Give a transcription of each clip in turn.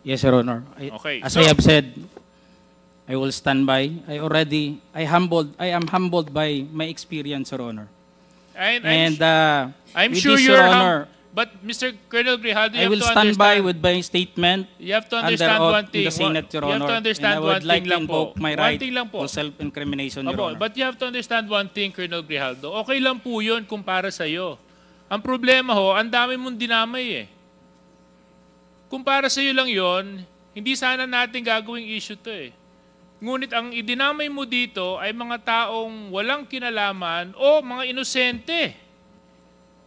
Yes, Your Honor. Okay, As so- I have said, I will stand by. I am humbled by my experience, Your Honor. I'm With sure this, you're Your Honor, but Mr. Colonel Grijaldo, I will stand by with my statement you have to under understand oath one in thing. the Senate, Your You have Honor. to understand and I one would like thing to lang po. invoke my One right thing lang po. to self-incrimination, Your Opo, Honor. but you have to understand one thing, Colonel Grijaldo. Okay lang po yun kung para sa'yo. Ang problema ho, ang dami mong dinamay eh. Kung para sa'yo lang yon, hindi sana natin gagawing issue to eh. Ngunit ang idinamay mo dito ay mga taong walang kinalaman o mga inosente.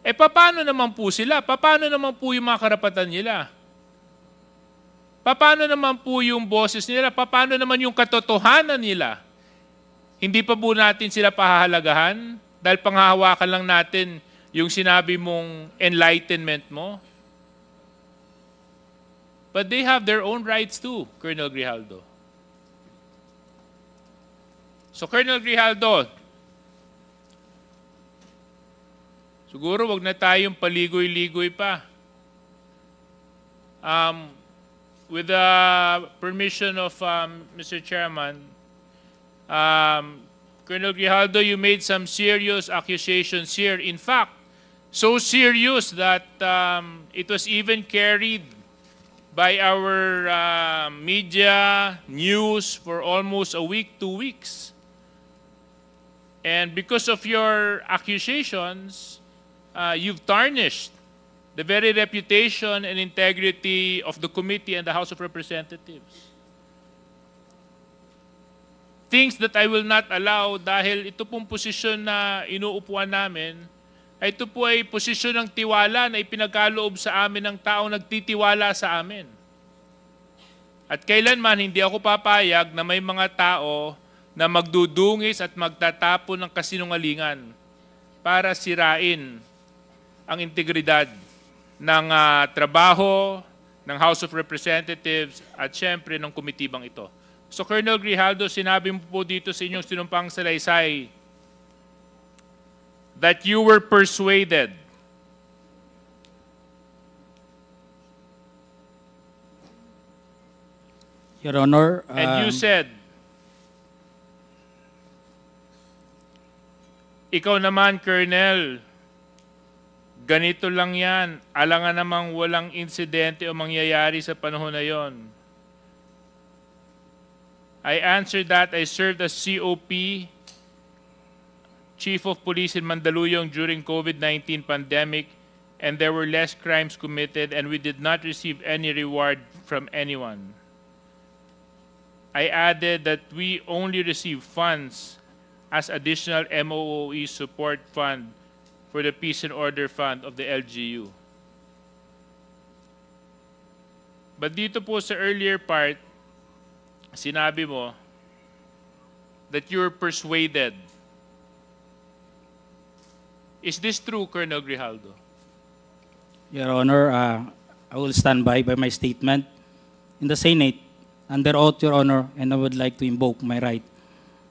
Eh paano naman po sila? Paano naman po yung mga karapatan nila? Paano naman po yung boses nila? Paano naman yung katotohanan nila? Hindi pa po natin sila pahahalagahan dahil panghahawakan lang natin yung sinabi mong enlightenment mo? But they have their own rights too, Colonel Grijaldo. So Colonel Grijaldo, siguro wag na tayong paligoy-ligoy pa. With the permission of Mr. Chairman, Colonel Grijaldo, you made some serious accusations here. In fact, so serious that it was even carried by our media news for almost a week, 2 weeks. And because of your accusations, you've tarnished the very reputation and integrity of the committee and the House of Representatives. Things that I will not allow dahil ito pong posisyon na inuupuan namin, ay ito po ay posisyon ng tiwala na ipinagkaloob sa amin ng taong nagtitiwala sa amin. At kailanman hindi ako papayag na may mga tao na magdudungis at magtatapon ng kasinungalingan para sirain ang integridad ng trabaho ng House of Representatives at syempre ng komitibang ito. So Colonel Grijaldo, sinabi mo po dito sa inyong sinumpang salaysay that you were persuaded Your Honor, and you said, ikaw naman, Colonel, ganito lang yan. Alangan namang walang insidente o mangyayari sa panahon na yon. I answered that I served as COP, Chief of Police in Mandaluyong during COVID-19 pandemic, and there were less crimes committed and we did not receive any reward from anyone. I added that we only receive funds as additional MOOE support fund for the Peace and Order Fund of the LGU. But dito po sa earlier part, sinabi mo that you're persuaded. Is this true, Colonel Grijaldo? Your Honor, I will stand by my statement in the Senate under oath, Your Honor, and I would like to invoke my right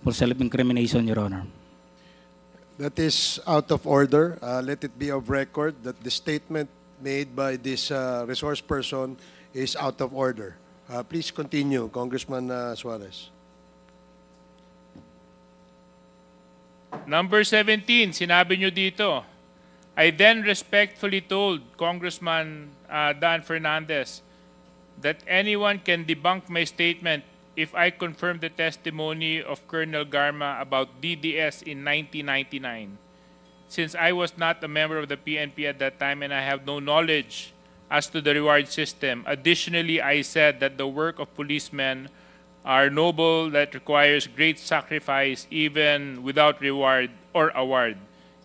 for self-incrimination, Your Honor. That is out of order. Let it be of record that the statement made by this resource person is out of order. Please continue, Congressman Suarez. Number 17, sinabi nyo dito, I then respectfully told Congressman Dan Fernandez that anyone can debunk my statement if I confirm the testimony of Colonel Garma about DDS in 1999. Since I was not a member of the PNP at that time and I have no knowledge as to the reward system. Additionally, I said that the work of policemen are noble that requires great sacrifice even without reward or award.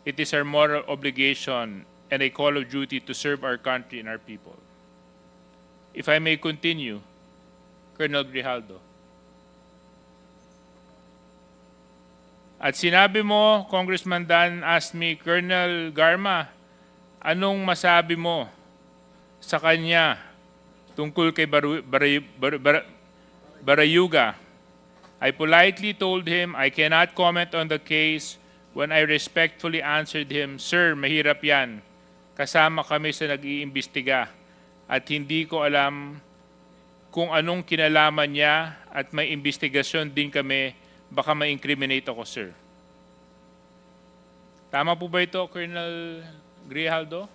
It is our moral obligation and a call of duty to serve our country and our people. If I may continue, Colonel Grijaldo. At sinabi mo, Congressman Dan asked me, Colonel Garma, anong masabi mo sa kanya tungkol kay Barayuga? I politely told him I cannot comment on the case when I respectfully answered him, Sir, mahirap yan. Kasama kami sa nag-iimbestiga at hindi ko alam kung anong kinalaman niya at may investigasyon din kami, baka ma-incriminate ako, sir. Tama po ba ito, Colonel Grijaldo?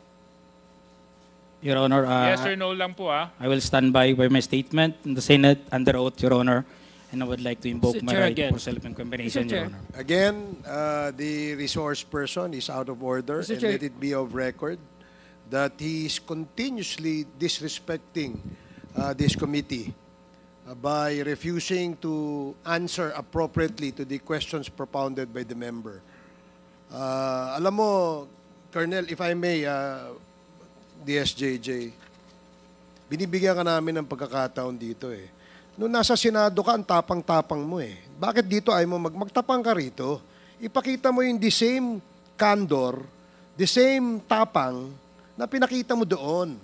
Your Honor, Yes or no lang po, ah. I will stand by my statement in the Senate under oath, Your Honor, and I would like to invoke Mr. my Chair, right again. for self-incrimination, Mr. Chair. Your Honor. Again, the resource person is out of order, Mr. and Chair. let it be of record that he is continuously disrespecting this committee by refusing to answer appropriately to the questions propounded by the member. Alam mo, Colonel, if I may, DSJJ, binibigyan ka namin ng pagkakataon dito eh. Noong nasa Senado ka, ang tapang-tapang mo eh. Bakit dito ay mo magtapang ka rito? Ipakita mo yung the same candor, the same tapang na pinakita mo doon.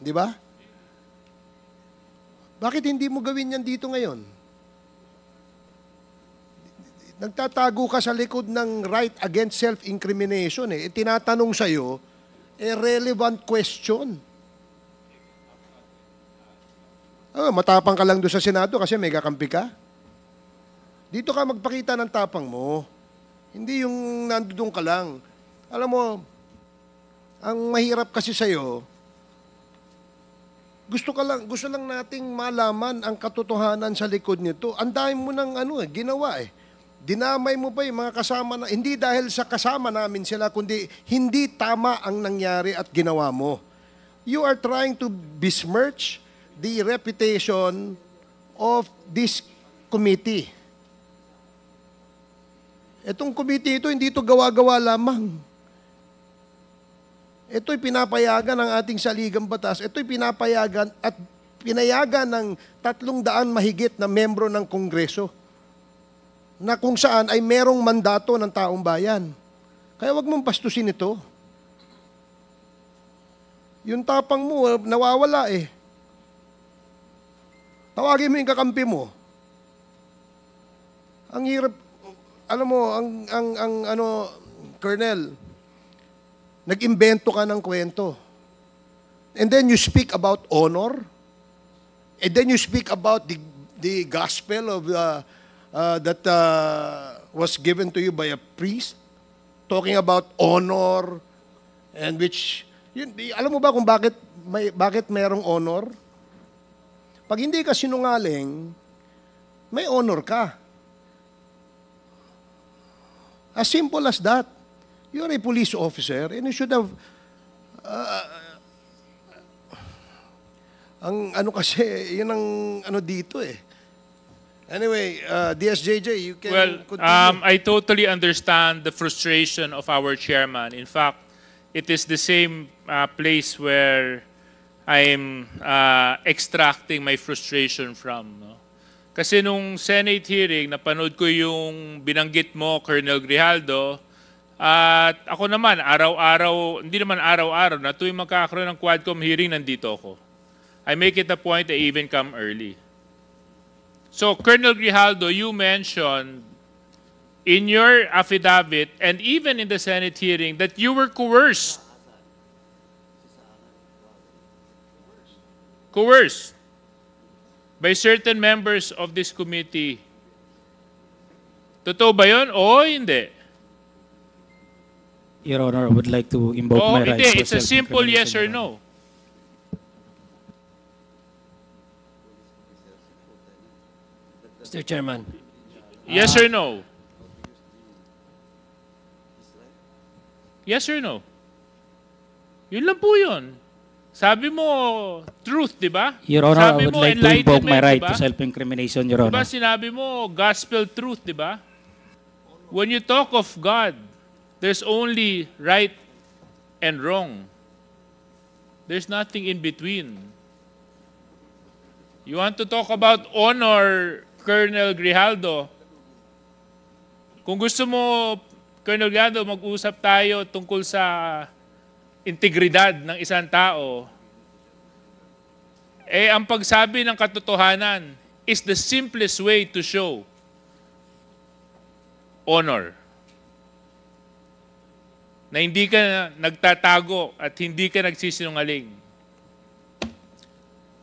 Di ba? Bakit hindi mo gawin yan dito ngayon? Nagtatago ka sa likod ng right against self-incrimination eh. Tinatanong sa'yo, relevant question. Matapang ka lang doon sa Senado kasi may kakampi ka. Dito ka magpakita ng tapang mo. Hindi yung nandoon ka lang. Alam mo, ang mahirap kasi sa'yo, gusto lang nating malaman ang katotohanan sa likod nito. Ang dami mo ng ginawa eh. Dinamay mo pa yung mga kasama na, hindi dahil sa kasama namin sila, kundi hindi tama ang nangyari at ginawa mo. You are trying to besmirch the reputation of this committee. Itong committee ito, hindi ito gawa-gawa lamang. Ito'y pinapayagan ng ating saligang batas. Ito'y pinapayagan at pinayagan ng 300 mahigit na membro ng Kongreso na kung saan ay merong mandato ng taong bayan. Kaya wag mong pastusin ito. Yung tapang mo, nawawala eh. Tawagin mo yung kakampi mo. Ang hirap, alam mo, Colonel, nag-imbento ka ng kwento. And then you speak about honor. And then you speak about the gospel of that was given to you by a priest, talking about honor, and which, alam mo ba kung bakit mayroong honor? Pag hindi ka sinungaling, may honor ka. As simple as that. You're a police officer and you should have kasi, yun ang dito eh. Anyway, DSJJ, you can continue. I totally understand the frustration of our chairman. In fact, it is the same place where I'm extracting my frustration from. No? Kasi nung Senate hearing, napanood ko yung binanggit mo, Colonel Grijaldo, at ako naman, araw-araw, hindi naman araw-araw, na tuwing magkakaroon ng Quadcom hearing, nandito ako. I make it a point I even come early. So, Colonel Grijaldo, you mentioned in your affidavit and even in the Senate hearing that you were coerced. Coerced by certain members of this committee. Totoo ba yun? O hindi? Your Honor, I would like to invoke O my right hindi. for It's a simple self-incrimination, yes or Your Honor. no. Mr. Chairman. Yes or no? Yes or no? Yun lang po yun. Sabi mo, truth, di ba? Your Honor, Sabi I would mo, like to invoke my enlightenment, right di ba? to self-incrimination, Your Di ba Honor. sinabi mo, gospel truth, di ba? When you talk of God, there's only right and wrong. There's nothing in between. You want to talk about honor, Colonel Grijaldo? Kung gusto mo, Colonel Grijaldo, mag-usap tayo tungkol sa integridad ng isang tao, ang pagsabi ng katotohanan is the simplest way to show honor. Na hindi ka nagtatago at hindi ka nagsisinungaling.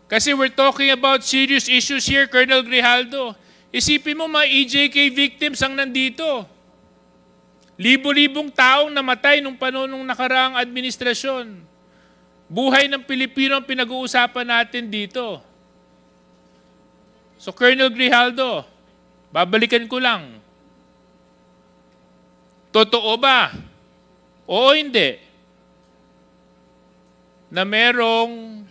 Kasi we're talking about serious issues here, Colonel Grijaldo. Isipin mo mga EJK victims ang nandito. Libo-libong taong namatay nung panahon ng nakaraang administrasyon. Buhay ng Pilipino ang pinag-uusapan natin dito. So Colonel Grijaldo, babalikan ko lang. Totoo ba? Oo, hindi. Na merong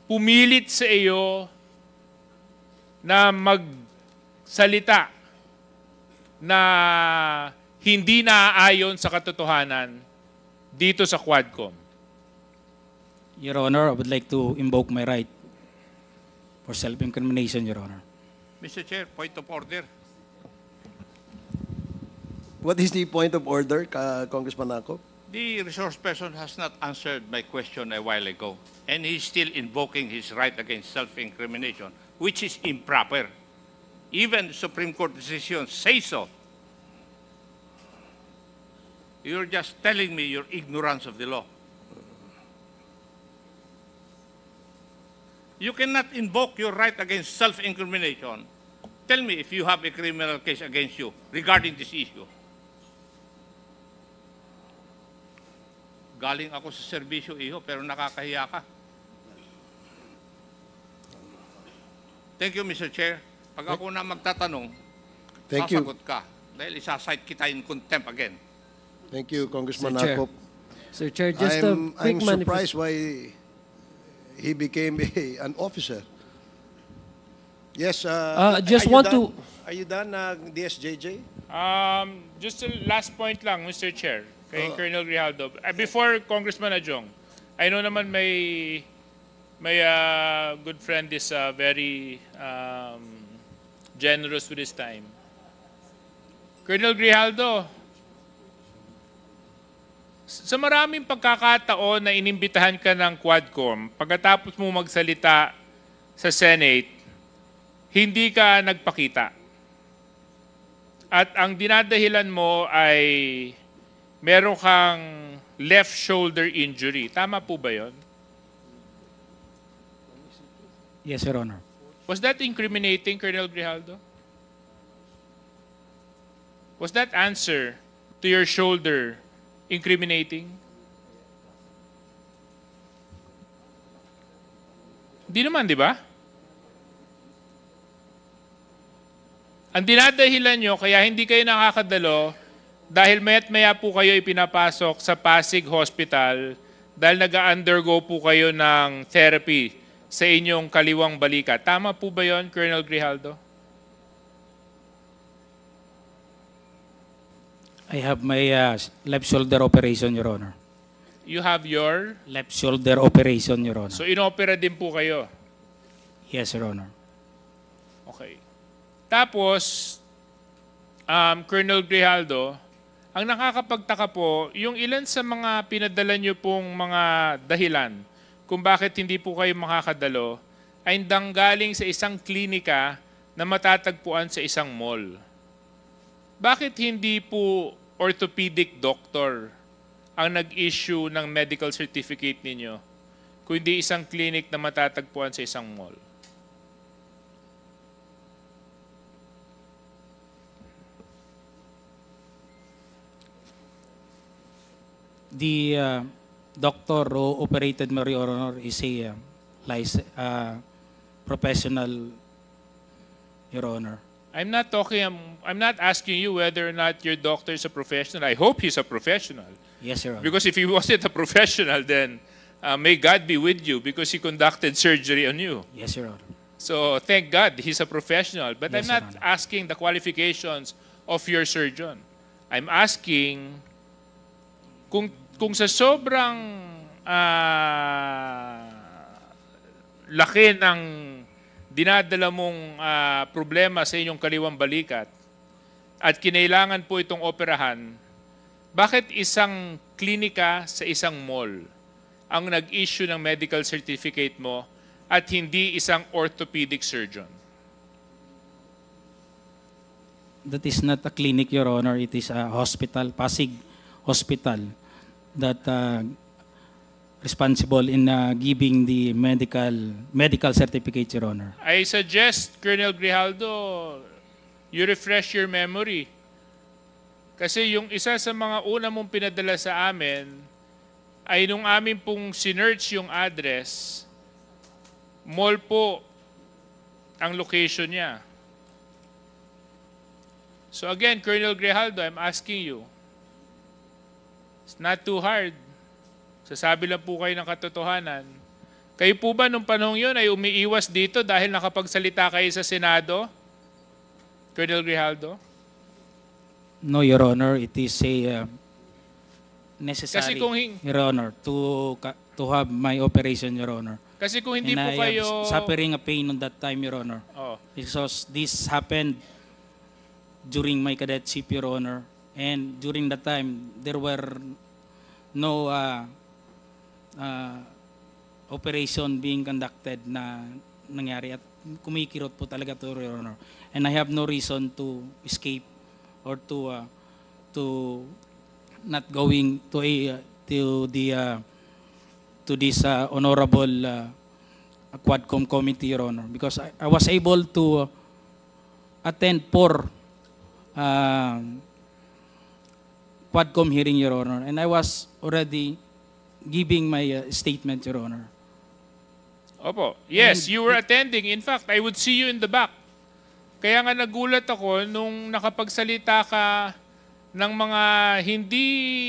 pumilit sa iyo na magsalita na hindi naaayon sa katotohanan dito sa Quadcom. Your Honor, I would like to invoke my right for self-incrimination, Your Honor. Mr. Chair, point of order. What is the point of order, Congressman Ako? The resource person has not answered my question a while ago, and he's still invoking his right against self-incrimination, which is improper. Even Supreme Court decisions say so. You're just telling me your ignorance of the law. You cannot invoke your right against self-incrimination. Tell me if you have a criminal case against you regarding this issue. Galing ako sa serbisyo, iho, pero nakakahiya ka. Thank you, Mr. Chair. Pag ako na magtatanong, Thank you. sasagot ka. Dahil isasite kita in contempt again. Thank you, Congressman Sir Chair. Akop. Sir Chair, just a quick I'm surprised why he became an officer. Yes, just are you want done? to- Are you done, DSJJ? Just a last point lang, Mr. Chair, kay Colonel Grijaldo. Before Congressman Adjong, I know naman may good friend is very generous with his time. Colonel Grijaldo, sa maraming pagkakataon na inimbitahan ka ng Quadcom, pagkatapos mo magsalita sa Senate, hindi ka nagpakita. At ang dinadahilan mo ay meron kang left shoulder injury. Tama po ba yon? Yes, Your Honor. Was that incriminating, Colonel Grijaldo? Was that answer to your shoulder incriminating? Hindi naman, di ba? Ang dinadahilan nyo, kaya hindi kayo nakakadalo, dahil maya't maya po kayo ipinapasok sa Pasig Hospital dahil nag-undergo po kayo ng therapy sa inyong kaliwang balikat. Tama po ba yon, Colonel Grijaldo? I have my left shoulder operation, Your Honor. You have your... Left shoulder operation, Your Honor. So inopera din po kayo. Yes, Your Honor. Okay. Tapos, Colonel Grijaldo, ang nakakapagtaka po, yung ilan sa mga pinadala nyo pong mga dahilan kung bakit hindi po kayo makakadalo ay galing sa isang klinika na matatagpuan sa isang mall. Bakit hindi po orthopedic doctor ang nag-issue ng medical certificate ninyo kundi isang clinic na matatagpuan sa isang mall? The doctor who operated me, Your Honor, is a professional, Your Honor. I'm not asking you whether or not your doctor is a professional. I hope he's a professional. Yes, Your Honor. Because if he wasn't a professional, then may God be with you because he conducted surgery on you. Yes, Your Honor. So thank God he's a professional. But Yes, I'm not Your Honor. asking the qualifications of your surgeon. I'm asking kung sa sobrang laki ng dinadala mong problema sa inyong kaliwang balikat at kinailangan po itong operahan, bakit isang klinika sa isang mall ang nag-issue ng medical certificate mo at hindi isang orthopedic surgeon? That is not a clinic, Your Honor. It is a hospital, Pasig Hospital, that responsible in giving the medical certificate, Your Honor. I suggest, Colonel Grijaldo, you refresh your memory. Kasi yung isa sa mga una mong pinadala sa amin ay nung amin pong sinearch yung address, mall po ang location niya. So again, Colonel Grijaldo, I'm asking you, it's not too hard. Sasabi lang po kayo ng katotohanan. Kayo po ba nung panahon yun ay umiiwas dito dahil nakapagsalita kayo sa Senado? Colonel Grijaldo? No, Your Honor, it is a necessary, Kasi kung Your Honor, to have my operation, Your Honor. Kasi kung hindi And po I kayo... am suffering a pain on that time, Your Honor. Oh. Because this happened during my cadetship, Your Honor. And during that time, there were no operation being conducted na nangyari at kumikirot po talaga to, Your Honor. And I have no reason to escape or to not going to this honorable Quadcom committee, Your Honor, because I was able to attend 4 Quadcom hearing, Your Honor, and I was already giving my statement, Your Honor. Opo. Yes, And you were attending. In fact, I would see you in the back. Kaya nga nagulat ako nung nakapagsalita ka ng mga hindi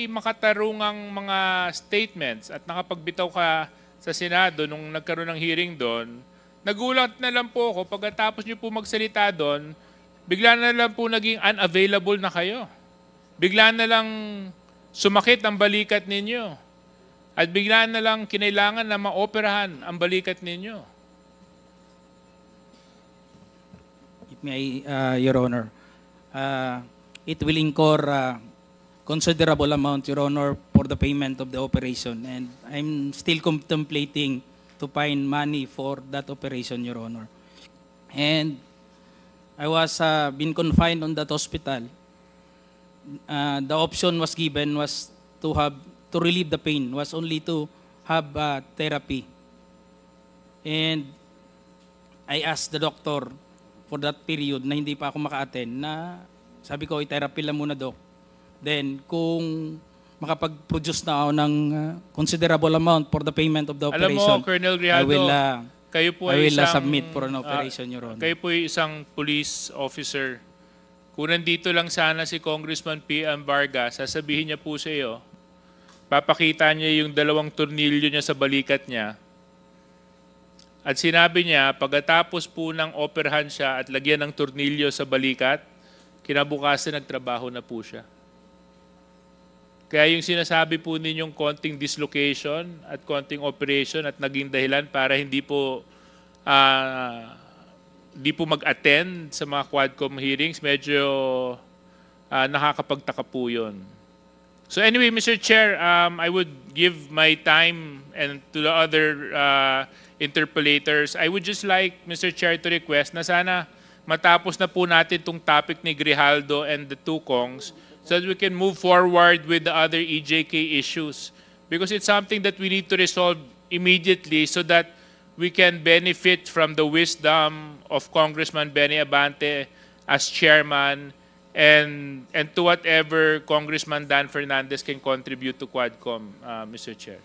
makatarungang mga statements at nakapagbitaw ka sa Senado nung nagkaroon ng hearing doon. Nagulat na lang po ako pagkatapos niyo po magsalita doon, bigla na lang po naging unavailable na kayo. Bigla na lang sumakit ang balikat ninyo. At bigla na lang kinailangan na maoperahan ang balikat ninyo. If may, Your Honor, it will incur considerable amount, Your Honor, for the payment of the operation. And I'm still contemplating to find money for that operation, Your Honor. And I was been confined on that hospital. The option was given was to relieve the pain, was only to have therapy. And I asked the doctor for that period na hindi pa ako maka-attend na sabi ko, i-therapy lang muna, Doc. Then, kung makapag-produce na ako ng considerable amount for the payment of the Alam operation, mo, Colonel Grijaldo, I will submit for an operation, Your Honor. Kayo po ay isang police officer. Kung nandito lang sana si Congressman P.M. Vargas, sasabihin niya po sa iyo, papakita niya yung 2 tornilyo niya sa balikat niya. At sinabi niya, pagkatapos po ng operahan siya at lagyan ng tornilyo sa balikat, kinabukasan nagtrabaho na po siya. Kaya yung sinasabi po ninyong konting dislocation at konting operation at naging dahilan para hindi po mag-attend sa mga Quadcom hearings, medyo nakakapagtaka po yun. So anyway, Mr. Chair, I would give my time and to the other interpellators. I would just like, Mr. Chair, to request na sana matapos na po natin itong topic ni Grijaldo and the 2 Kongs so that we can move forward with the other EJK issues. Because it's something that we need to resolve immediately so that we can benefit from the wisdom of Congressman Benny Abante as chairman and to whatever Congressman Dan Fernandez can contribute to Quadcom, Mr. Chair.